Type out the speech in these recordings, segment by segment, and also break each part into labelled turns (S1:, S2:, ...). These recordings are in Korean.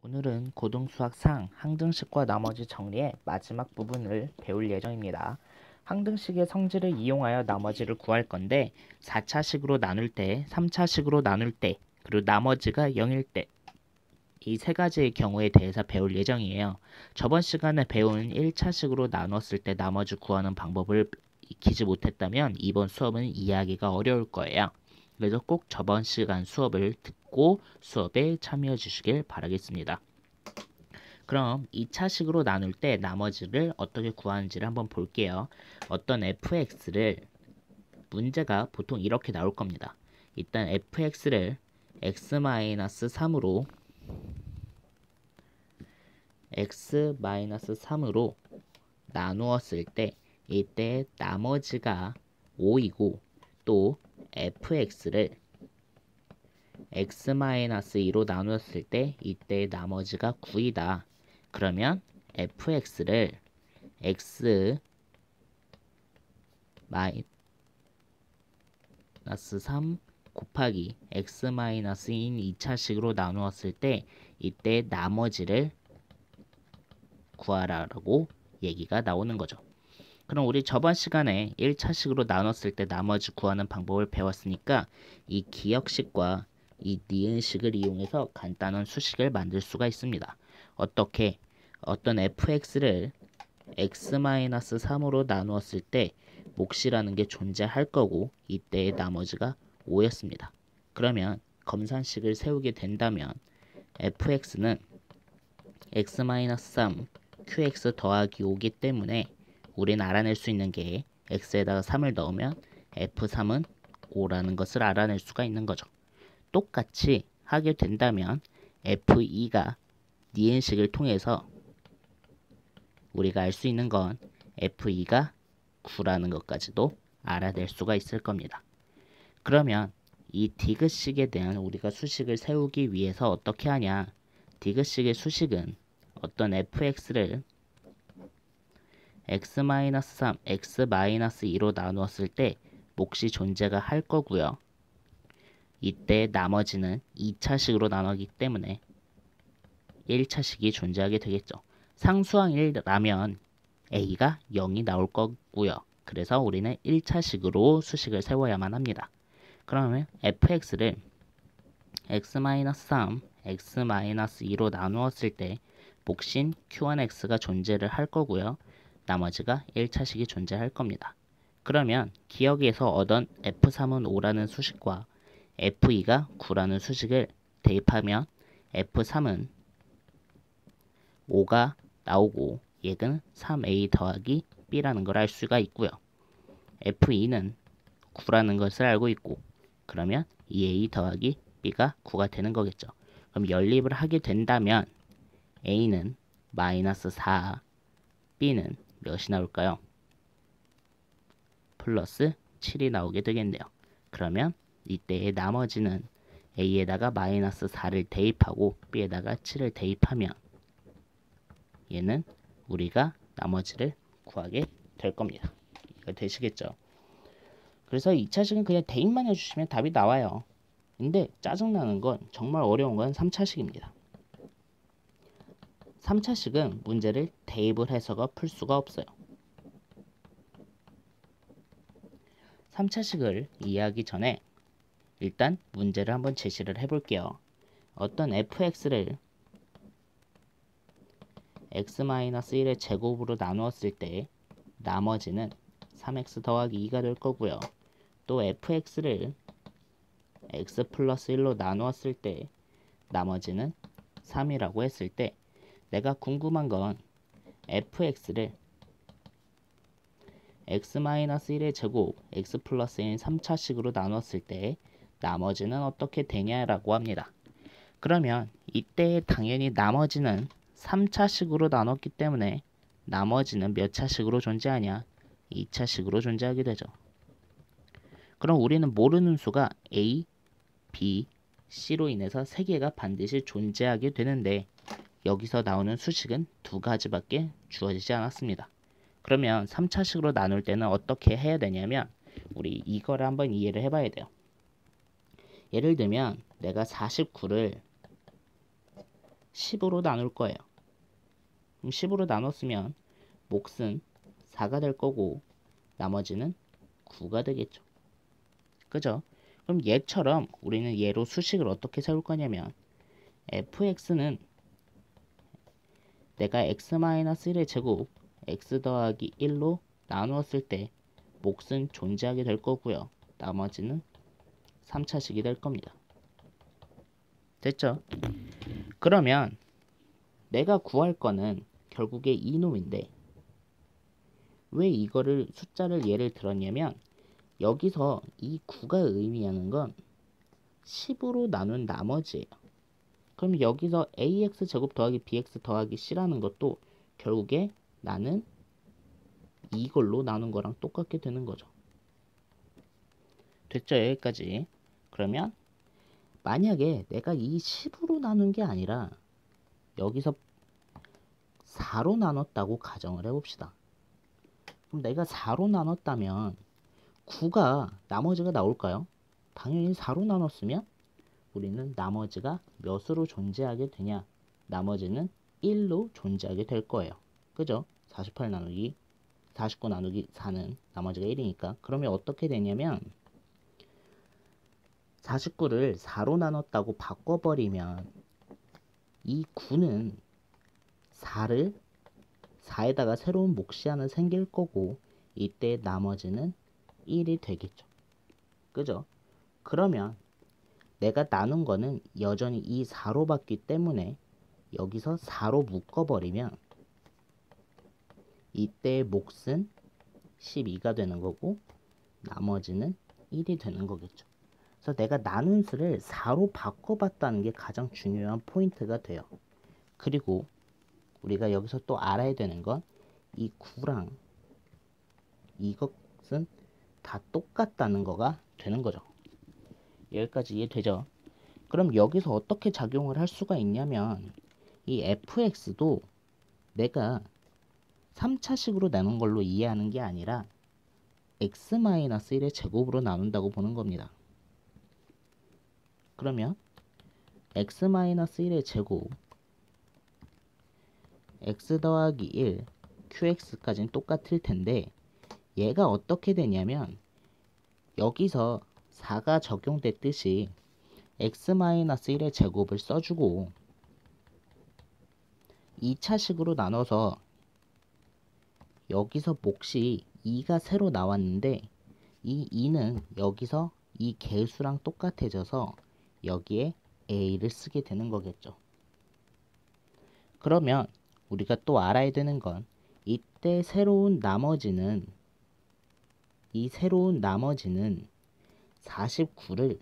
S1: 오늘은 고등수학상 항등식과 나머지 정리의 마지막 부분을 배울 예정입니다. 항등식의 성질을 이용하여 나머지를 구할 건데 4차식으로 나눌 때, 3차식으로 나눌 때, 그리고 나머지가 0일 때 이 세 가지의 경우에 대해서 배울 예정이에요. 저번 시간에 배운 1차식으로 나눴을 때 나머지 구하는 방법을 익히지 못했다면 이번 수업은 이해하기가 어려울 거예요. 그래서 꼭 저번 시간 수업을 듣고 수업에 참여해 주시길 바라겠습니다. 그럼 2차식으로 나눌 때 나머지를 어떻게 구하는지를 한번 볼게요. 어떤 fx를 문제가 보통 이렇게 나올 겁니다. 일단 fx를 x-3으로 나누었을 때 이때 나머지가 5이고 또 fx를 x-2로 나누었을 때 이때 나머지가 9이다. 그러면 fx를 x-3 곱하기 x-인 2차식으로 나누었을 때 이때 나머지를 구하라고 얘기가 나오는 거죠. 그럼 우리 저번 시간에 1차식으로 나눴을 때 나머지 구하는 방법을 배웠으니까 이 기역식과 이 니은식을 이용해서 간단한 수식을 만들 수가 있습니다. 어떻게? 어떤 fx를 x-3으로 나누었을 때 몫이라는 게 존재할 거고 이때의 나머지가 5였습니다. 그러면 검산식을 세우게 된다면 fx는 x-3 qx 더하기 5기 때문에 우리는 알아낼 수 있는 게 x에다가 3을 넣으면 f3은 5라는 것을 알아낼 수가 있는 거죠. 똑같이 하게 된다면 f2가 니은식을 통해서 우리가 알 수 있는 건 f2가 9라는 것까지도 알아낼 수가 있을 겁니다. 그러면 이 디귿식에 대한 우리가 수식을 세우기 위해서 어떻게 하냐? 디귿식의 수식은 어떤 fx를 x-3, x-2로 나누었을 때 몫이 존재가 할 거고요. 이때 나머지는 2차식으로 나누기 때문에 1차식이 존재하게 되겠죠. 상수항이라면 a가 0이 나올 거고요. 그래서 우리는 1차식으로 수식을 세워야만 합니다. 그러면 fx를 x-3, x-2로 나누었을 때 몫인 q1x가 존재를 할 거고요. 나머지가 1차식이 존재할 겁니다. 그러면 기억에서 얻은 f3은 5라는 수식과 f2가 9라는 수식을 대입하면 f3은 5가 나오고 얘는 3a 더하기 b라는 걸 알 수가 있고요. f2는 9라는 것을 알고 있고 그러면 2a 더하기 b가 9가 되는 거겠죠. 그럼 연립을 하게 된다면 a는 마이너스 4, b는 몇이 나올까요? 플러스 7이 나오게 되겠네요. 그러면 이때의 나머지는 a에다가 마이너스 4를 대입하고 b에다가 7을 대입하면 얘는 우리가 나머지를 구하게 될 겁니다. 이거 되시겠죠? 그래서 2차식은 그냥 대입만 해주시면 답이 나와요. 근데 짜증나는 건 정말 어려운 건 3차식입니다. 3차식은 문제를 대입을 해서가 풀 수가 없어요. 3차식을 이해하기 전에 일단 문제를 한번 제시를 해볼게요. 어떤 fx를 x-1의 제곱으로 나누었을 때 나머지는 3x 더하기 2가 될 거고요. 또 fx를 x 플러스 1로 나누었을 때 나머지는 3이라고 했을 때 내가 궁금한 건 fx를 x-1의 제곱 x 플러스 1인 3차식으로 나눴을 때 나머지는 어떻게 되냐라고 합니다. 그러면 이때 당연히 나머지는 3차식으로 나눴기 때문에 나머지는 몇 차식으로 존재하냐? 2차식으로 존재하게 되죠. 그럼 우리는 모르는 수가 a, b, c로 인해서 3개가 반드시 존재하게 되는데 여기서 나오는 수식은 2가지밖에 주어지지 않았습니다. 그러면 3차식으로 나눌 때는 어떻게 해야 되냐면 우리 이거를 한번 이해를 해봐야 돼요. 예를 들면 내가 49를 10으로 나눌 거예요. 그럼 10으로 나눴으면 몫은 4가 될 거고 나머지는 9가 되겠죠. 그죠? 그럼 얘처럼 우리는 얘로 수식을 어떻게 세울 거냐면 fx는 내가 x-1의 제곱 x 더하기 1로 나누었을 때 몫은 존재하게 될 거고요. 나머지는 3차식이 될 겁니다. 됐죠? 그러면 내가 구할 거는 결국에 이놈인데 왜 이거를 숫자를 예를 들었냐면 여기서 이 9가 의미하는 건 10으로 나눈 나머지예요. 그럼 여기서 ax 제곱 더하기 bx 더하기 c라는 것도 결국에 나는 이걸로 나눈 거랑 똑같게 되는 거죠. 됐죠? 여기까지. 그러면 만약에 내가 이 10으로 나눈 게 아니라 여기서 4로 나눴다고 가정을 해봅시다. 그럼 내가 4로 나눴다면 9가 나머지가 나올까요? 당연히 4로 나눴으면 우리는 나머지가 몇으로 존재하게 되냐? 나머지는 1로 존재하게 될 거예요. 그죠? 48 나누기 49 나누기 4는 나머지가 1이니까. 그러면 어떻게 되냐면 49를 4로 나눴다고 바꿔버리면 이 9는 4에다가 새로운 몫이 하나 생길 거고 이때 나머지는 1이 되겠죠. 그죠? 그러면 내가 나눈 거는 여전히 이 4로 받기 때문에 여기서 4로 묶어버리면 이때의 몫은 12가 되는 거고 나머지는 1이 되는 거겠죠. 그래서 내가 나눈 수를 4로 바꿔봤다는 게 가장 중요한 포인트가 돼요. 그리고 우리가 여기서 또 알아야 되는 건 이 9랑 이것은 다 똑같다는 거가 되는 거죠. 여기까지 이해되죠? 그럼 여기서 어떻게 작용을 할 수가 있냐면 이 fx도 내가 3차식으로 나눈 걸로 이해하는 게 아니라 x-1의 제곱으로 나눈다고 보는 겁니다. 그러면 x-1의 제곱 x 더하기 1 qx까지는 똑같을 텐데 얘가 어떻게 되냐면 여기서 4가 적용됐듯이 x-1의 제곱을 써주고 2차식으로 나눠서 여기서 몫이 2가 새로 나왔는데 이 2는 여기서 이 개수랑 똑같아져서 여기에 a를 쓰게 되는 거겠죠. 그러면 우리가 또 알아야 되는 건 이때 새로운 나머지는 49를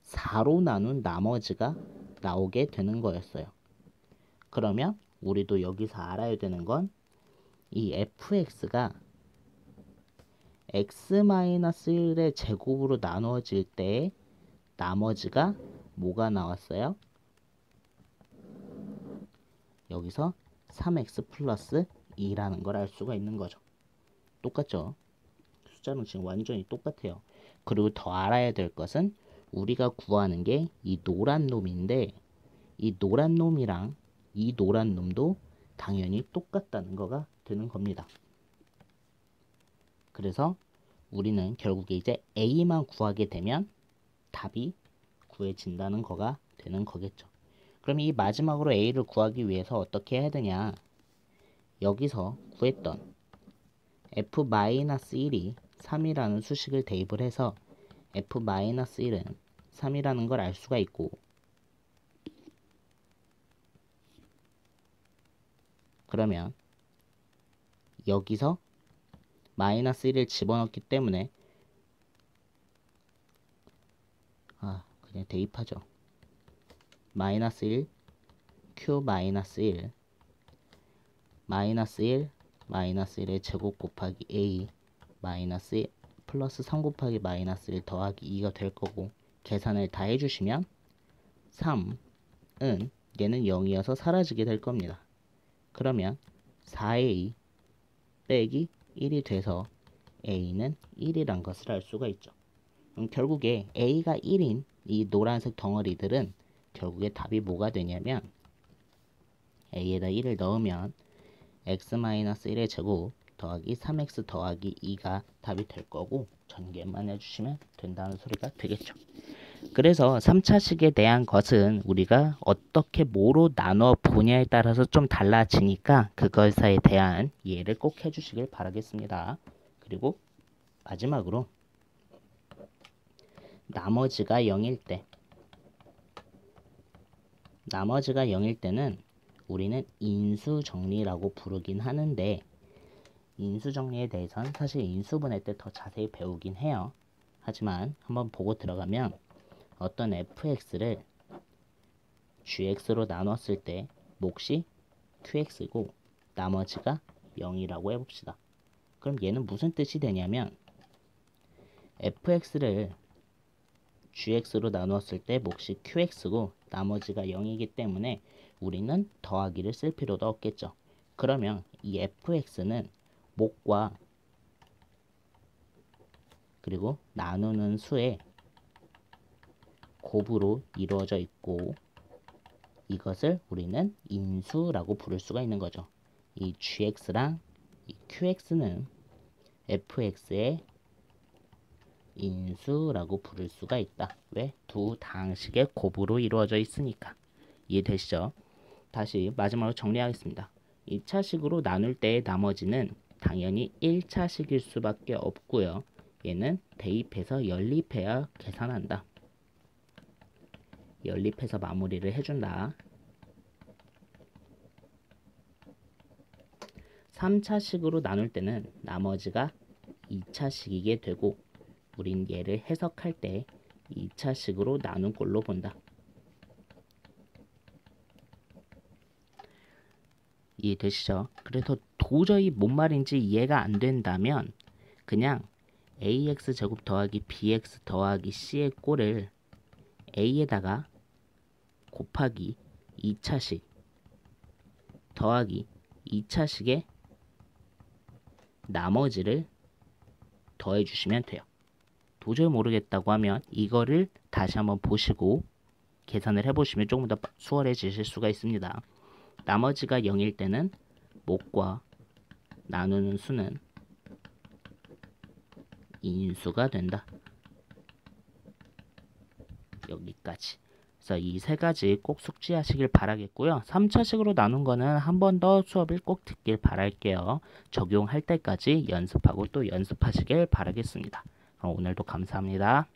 S1: 4로 나눈 나머지가 나오게 되는 거였어요. 그러면 우리도 여기서 알아야 되는 건 이 fx가 x-1의 제곱으로 나누어질 때 나머지가 뭐가 나왔어요? 여기서 3x 플러스 2라는 걸 알 수가 있는 거죠. 똑같죠? 숫자는 지금 완전히 똑같아요. 그리고 더 알아야 될 것은 우리가 구하는 게 이 노란 놈인데 이 노란 놈이랑 이 노란 놈도 당연히 똑같다는 거가 되는 겁니다. 그래서 우리는 결국에 이제 A만 구하게 되면 답이 구해진다는 거가 되는 거겠죠. 그럼 이 마지막으로 A를 구하기 위해서 어떻게 해야 되냐? 여기서 구했던 f-1이 3이라는 수식을 대입을 해서 f-1은 3이라는 걸 알 수가 있고 그러면 여기서 마이너스 1을 집어넣기 때문에 그냥 대입하죠. 마이너스 1 q 마이너스 1 마이너스 1 마이너스 1의 제곱 곱하기 a 마이너스 1 플러스 3 곱하기 마이너스 1 더하기 2가 될 거고 계산을 다 해주시면 3은 얘는 0이어서 사라지게 될 겁니다. 그러면 4a 빼기 1이 돼서 a는 1이란 것을 알 수가 있죠. 그럼 결국에 a가 1인 이 노란색 덩어리들은 결국에 답이 뭐가 되냐면 a에다 1을 넣으면 x-1의 제곱 더하기 3x 더하기 2가 답이 될 거고 전개만 해주시면 된다는 소리가 되겠죠. 그래서 3차식에 대한 것은 우리가 어떻게 뭐로 나눠 보냐에 따라서 좀 달라지니까 그것에 대한 이해를 꼭 해주시길 바라겠습니다. 그리고 마지막으로 나머지가 0일 때는 우리는 인수정리라고 부르긴 하는데 인수정리에 대해서는 사실 인수분해 때 더 자세히 배우긴 해요. 하지만 한번 보고 들어가면 어떤 fx를 gx로 나눴을 때 몫이 qx고 나머지가 0이라고 해봅시다. 그럼 얘는 무슨 뜻이 되냐면 fx를 gx로 나눴을 때 몫이 qx고 나머지가 0이기 때문에 우리는 더하기를 쓸 필요도 없겠죠. 그러면 이 fx는 몫과 그리고 나누는 수의 곱으로 이루어져 있고 이것을 우리는 인수라고 부를 수가 있는 거죠. 이 gx랑 이 qx는 fx의 인수라고 부를 수가 있다. 왜? 두 다항식의 곱으로 이루어져 있으니까. 이해되시죠? 다시 마지막으로 정리하겠습니다. 2차식으로 나눌 때의 나머지는 당연히 1차식일 수밖에 없고요. 얘는 대입해서 연립해야 계산한다. 연립해서 마무리를 해준다. 3차식으로 나눌 때는 나머지가 2차식이게 되고 우린 얘를 해석할 때 2차식으로 나눈 꼴로 본다. 이해되시죠? 그래서 도저히 뭔 말인지 이해가 안 된다면 그냥 ax 제곱 더하기 bx 더하기 c의 꼴을 a에다가 곱하기 2차식 더하기 2차식의 나머지를 더해주시면 돼요. 도저히 모르겠다고 하면 이거를 다시 한번 보시고 계산을 해보시면 조금 더 수월해지실 수가 있습니다. 나머지가 0일 때는 몫과 나누는 수는 인수가 된다. 여기까지. 그래서 이 세 가지 꼭 숙지하시길 바라겠고요. 3차식으로 나눈 거는 한 번 더 수업을 꼭 듣길 바랄게요. 적용할 때까지 연습하고 또 연습하시길 바라겠습니다. 오늘도 감사합니다.